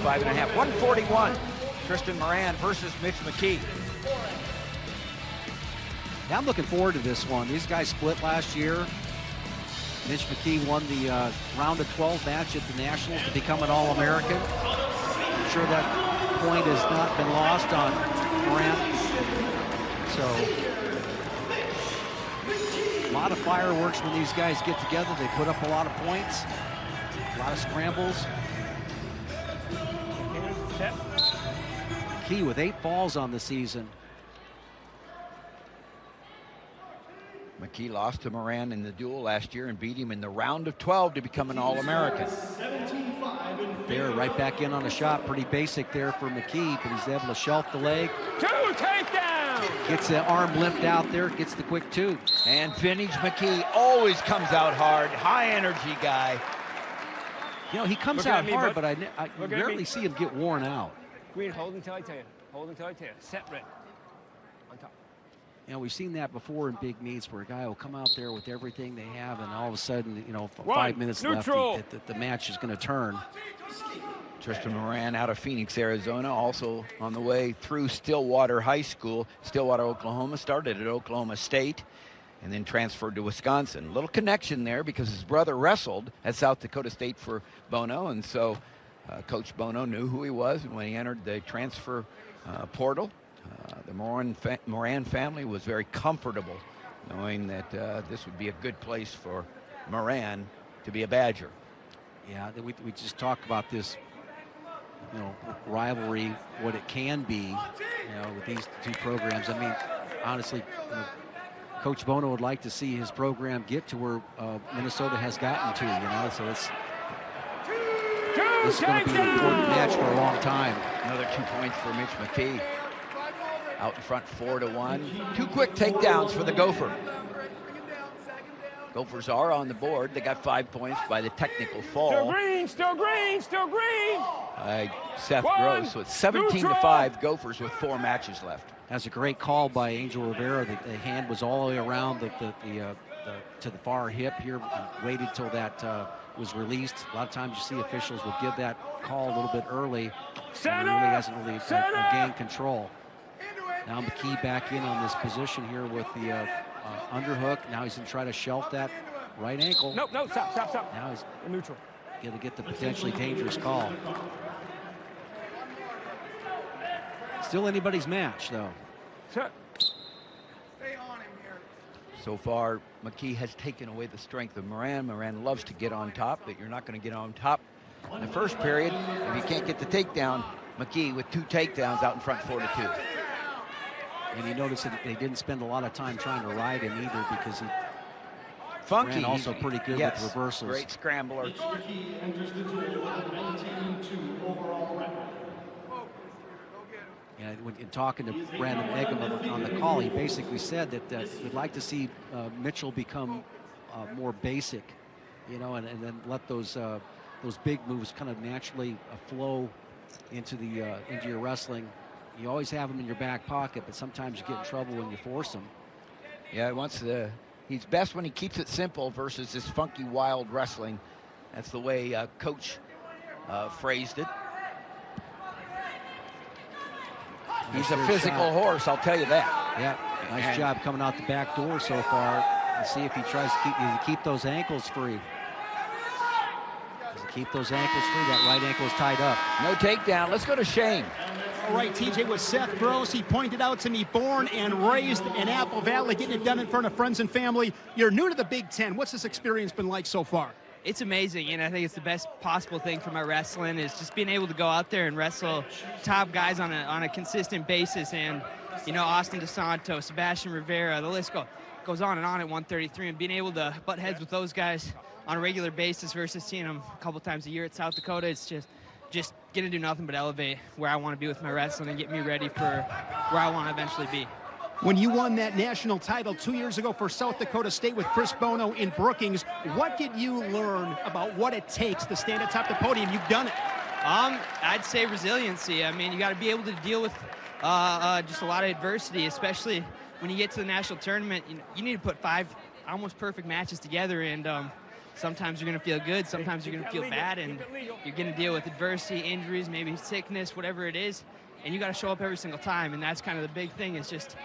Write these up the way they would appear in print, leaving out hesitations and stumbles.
5.5. 141. Tristan Moran versus Mitch McKee. Yeah, I'm looking forward to this one. These guys split last year. Mitch McKee won the round of 12 match at the Nationals to become an All-American. I'm sure that point has not been lost on Moran. So, a lot of fireworks when these guys get together. They put up a lot of points, a lot of scrambles. McKee with 8 falls on the season. McKee lost to Moran in the duel last year and beat him in the round of 12 to become an All-American. There, right back in on a shot. Pretty basic there for McKee, but he's able to shelf the leg. 2 takedowns! Gets the arm limped out there, gets the quick 2. And vintage McKee always comes out hard. High energy guy. You know, he comes out hard, but I rarely see him get worn out. Green, hold until I tell you. Hold until I tell you. Set red. On top. You know, we've seen that before in big meets where a guy will come out there with everything they have, and all of a sudden, you know, 5 minutes left, the match is going to turn. Tristan Moran out of Phoenix, Arizona, also on the way through Stillwater High School. Stillwater, Oklahoma, started at Oklahoma State and then transferred to Wisconsin. Little connection there because his brother wrestled at South Dakota State for Bono, and so Coach Bono knew who he was, and when he entered the transfer portal, the Moran family was very comfortable knowing that this would be a good place for Moran to be a Badger. Yeah, we just talked about this, you know, rivalry, what it can be, you know, with these two programs. I mean, honestly, you know, Coach Bono would like to see his program get to where Minnesota has gotten to, you know, so this is going to be an important match for a long time. Another 2 points for Mitch McKee. Out in front, 4-1. 2 quick takedowns for the Gopher. Gophers are on the board. They got 5 points by the technical fall. Still green, still green, still green. By Seth Gross. So it's 17-5 Gophers with 4 matches left. That's a great call by Angel Rivera. The hand was all the way around to the far hip here. Waited till that was released. A lot of times you see officials will give that call a little bit early. And he really hasn't really gained control. Now McKee back in on this position here with the underhook. Now he's going to try to shelf that right ankle. Nope, no, stop. Now he's neutral. going to get the potentially dangerous call. Still anybody's match, though. Set. So far, McKee has taken away the strength of Moran. Moran loves to get on top, but you're not going to get on top in the first period if you can't get the takedown. McKee with 2 takedowns out in front, 4-2. And you notice that they didn't spend a lot of time trying to ride him either because he Funky, also pretty good with reversals. Great scrambler. And when in talking to Brandon Eggum on the call, he basically said that we'd like to see Mitchell become more basic, you know, and then let those big moves kind of naturally flow into your wrestling. You always have them in your back pocket, but sometimes you get in trouble when you force them. Yeah, he's best when he keeps it simple versus this funky, wild wrestling. That's the way Coach phrased it. He's a physical horse, I'll tell you that. Yeah, nice job coming out the back door so far. Let's see if he tries to keep those ankles free. Does he keep those ankles free? That right ankle is tied up. No takedown. Let's go to Shane. All right, TJ, with Seth Gross, he pointed out to me, born and raised in Apple Valley, getting it done in front of friends and family. You're new to the Big Ten. What's this experience been like so far? It's amazing, and I think it's the best possible thing for my wrestling is just being able to go out there and wrestle top guys on a consistent basis. And, you know, Austin DeSanto, Sebastian Rivera, the list goes on at 133, and being able to butt heads with those guys on a regular basis versus seeing them a couple times a year at South Dakota, it's just gonna do nothing but elevate where I want to be with my wrestling and get me ready for where I want to eventually be. When you won that national title 2 years ago for South Dakota State with Chris Bono in Brookings, what did you learn about what it takes to stand atop the podium? You've done it. I'd say resiliency. I mean, you got to be able to deal with just a lot of adversity, especially when you get to the national tournament. You need to put 5 almost perfect matches together, and Sometimes you're going to feel good, sometimes you're going to feel bad, and you're going to deal with adversity, injuries, maybe sickness, whatever it is, and you got to show up every single time. And that's kind of the big thing, is just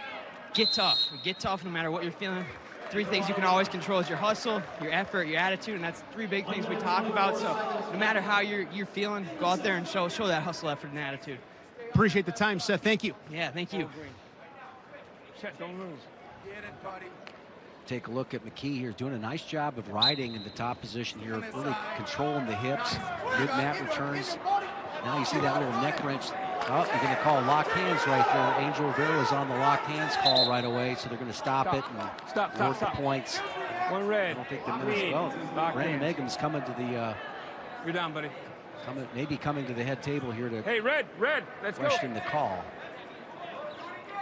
get tough no matter what you're feeling. 3 things you can always control is your hustle, your effort, your attitude, and that's 3 big things we talk about. So no matter how you're feeling, go out there and show that hustle, effort, and attitude. Appreciate the time, Seth. Thank you. Yeah, thank you. Check, don't lose. Take a look at McKee here, doing a nice job of riding in the top position here, really controlling the hips, good mat returns. Now you see that little neck wrench. Oh, they're going to call lock hands right there. Angel Rivera is on the lock hands call right away, so they're going to stop it and work the points. One red. I don't think the minutes. Well, Brandon Megham's coming to the. You're down, buddy. Maybe coming to the head table here to. Hey, red, let's go. Question the call.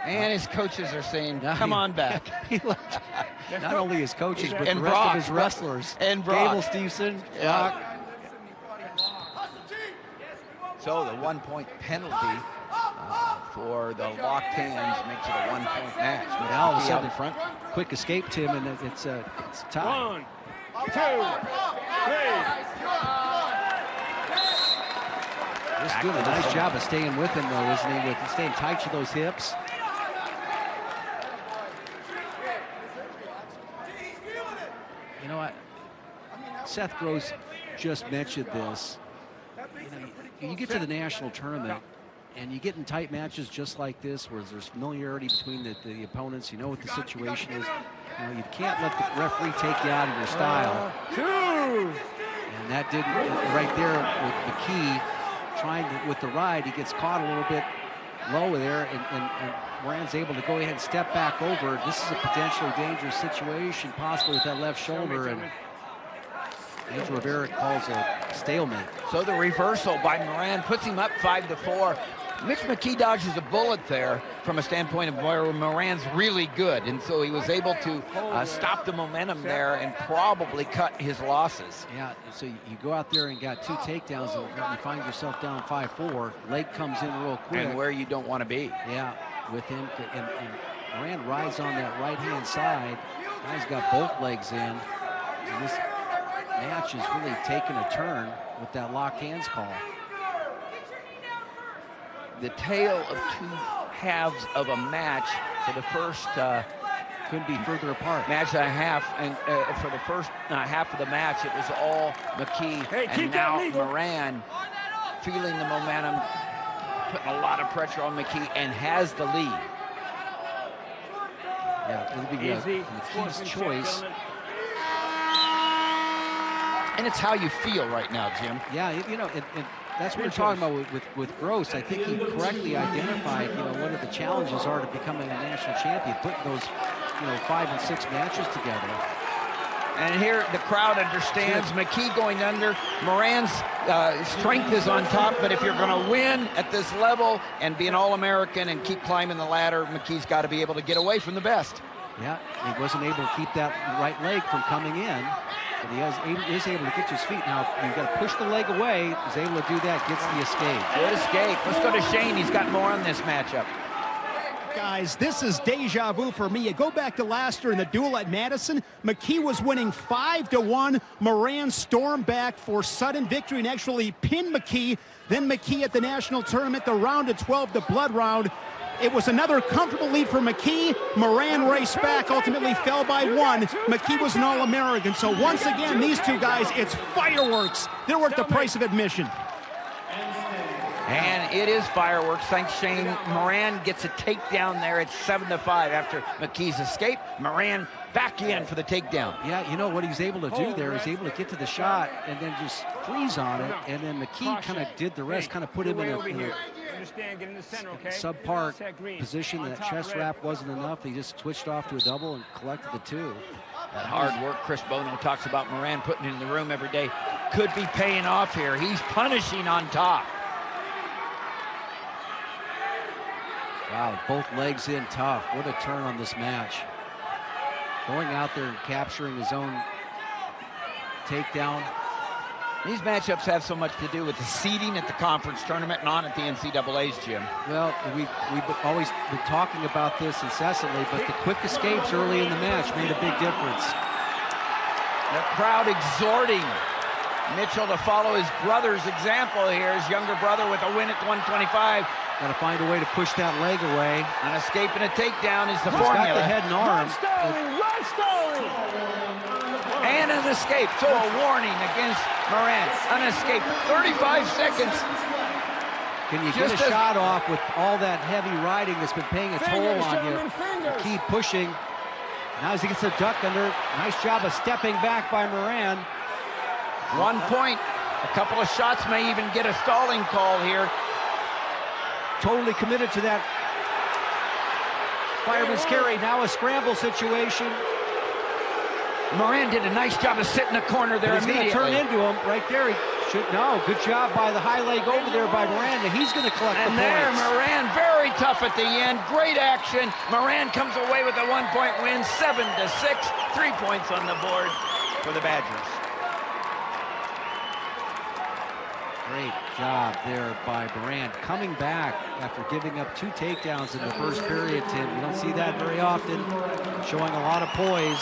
And his coaches are saying, come on back. Not only his coaches, but and the rest Brock. of his wrestlers. And Brock. Gable Stevenson, Brock. So the 1-point penalty for the locked hands makes it a 1-point match. Now all of a sudden, in front. Quick escape, Tim, and it's a tie. 1, 2, 3. Just doing a nice job of staying with him, though, isn't he? With staying tight to those hips. You know what? Seth Gross just mentioned this. You get to the national tournament and you get in tight matches just like this, where there's familiarity between the opponents. You know what the situation is. You know, you can't let the referee take you out of your style. And that didn't, right there with McKee trying to, with the ride, he gets caught a little bit low there, and Moran's able to go ahead and step back over. This is a potentially dangerous situation, possibly with that left shoulder, and Angel Rivera calls a stalemate. So the reversal by Moran puts him up 5-4. Mitch McKee dodges a bullet there from a standpoint of where Moran's really good, and so he was able to stop the momentum there and probably cut his losses. Yeah, so you go out there and got 2 takedowns, and you find yourself down 5-4. Leg comes in real quick. And where you don't want to be. Yeah, with him, and Moran rides on that right-hand side. Now he's got both legs in, and this match is really taking a turn with that locked hands call. The tale of 2 halves of a match for the first couldn't be further apart. Match and a half, and for the first half of the match, it was all McKee, and now Moran feeling the momentum, putting a lot of pressure on McKee, and has the lead. Yeah, it'll be McKee's choice. And it's how you feel right now, Jim. Yeah, you know, that's what we're talking about with Gross. I think he correctly identified, you know, what the challenges are to becoming a national champion, putting those, you know, 5 and 6 matches together. And here the crowd understands McKee going under. Moran's strength is on top, but if you're going to win at this level and be an All-American and keep climbing the ladder, McKee's got to be able to get away from the best. Yeah, he wasn't able to keep that right leg from coming in. But he is able to get to his feet. Now, you've got to push the leg away. He's able to do that, gets the escape. Good escape. Let's go to Shane. He's got more on this matchup. Guys, this is deja vu for me. You go back to last year in the duel at Madison. McKee was winning 5-1. Moran stormed back for sudden victory and actually pinned McKee. Then McKee at the national tournament, the round of 12, the blood round. It was another comfortable lead for McKee. Moran raced back, ultimately fell by 1. McKee was an All-American. So once again, these 2 guys, it's fireworks. They're worth the price of admission. And it is fireworks, thanks Shane. Moran gets a takedown there at 7-5 after McKee's escape. Moran back in for the takedown. Yeah, you know what he's able to do there is able to get to the shot and then just freeze on it. And then McKee kind of did the rest, kind of put him in a subpar position. That chest wrap wasn't enough. He just switched off to a double and collected the 2. That hard work Chris Bono talks about Moran putting in the room every day could be paying off here. He's punishing on top. Wow, both legs in tough. What a turn on this match. Going out there and capturing his own takedown. These matchups have so much to do with the seeding at the conference tournament and on at the NCAA's, Jim. Well, we've always been talking about this incessantly, but the quick escapes early in the match made a big difference. The crowd exhorting Mitchell to follow his brother's example here, his younger brother with a win at 125. Got to find a way to push that leg away. An escape and a takedown is the He's formula. got the head and arm. And an escape, so a warning against Moran. An escape, 35 seconds. Can you get a shot off with all that heavy riding that's been paying a toll on you? Keep pushing. Now as he gets a duck under, nice job of stepping back by Moran. 1 point. A couple of shots may even get a stalling call here. Totally committed to that fireman's carry. Now a scramble situation. Moran did a nice job of sitting the corner there immediately. He's going to turn into him right there. He should, no, good job by the high leg over there by Moran. He's going to collect the points. And there, Moran, very tough at the end. Great action. Moran comes away with a 1-point win, 7-6. 3 points on the board for the Badgers. Great job there by Moran, coming back after giving up 2 takedowns in the first period, Tim. You don't see that very often, showing a lot of poise.